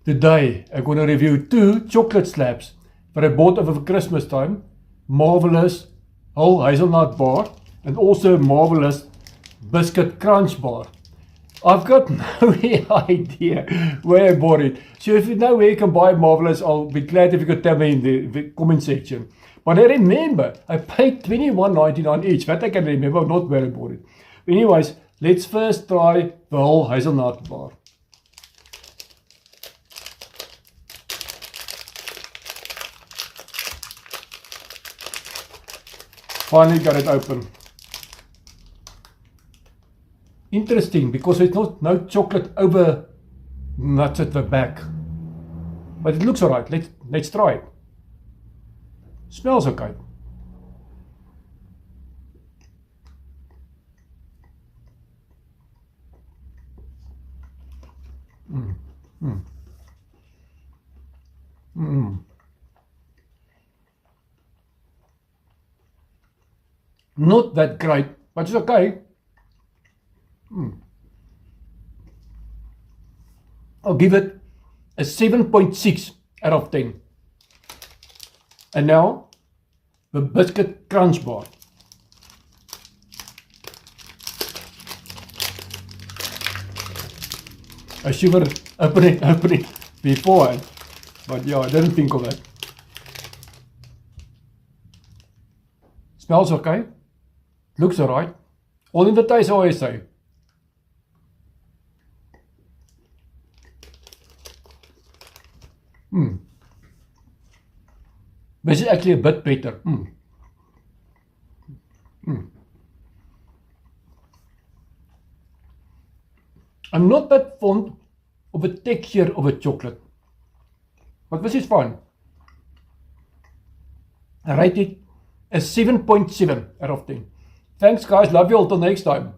Today, I'm going to review 2 chocolate slabs that I bought over Christmas time. Marvelous whole hazelnut bar and also marvelous biscuit crunch bar. I've got no idea where I bought it. So if you know where you can buy Marvelous, I'll be glad if you could tell me in the comment section. But I remember I paid $21.99 each. That I can remember, not where I bought it. Anyways, let's first try the whole hazelnut bar. Finally got it open. Interesting, because there's no chocolate over nuts at the back. But it looks alright. Let's try it. Smells okay. Not that great, but it's okay. I'll give it a 7.6 out of 10. And now, the biscuit crunch bar. I should have opened it before, but yeah, I didn't think of that. Smells okay. Looks alright. All in the taste, I always say. This is actually a bit better. I'm not that fond of the texture of a chocolate, but this is fine. I rate it a 7.7 out of 10. Thanks guys, love you all till next time.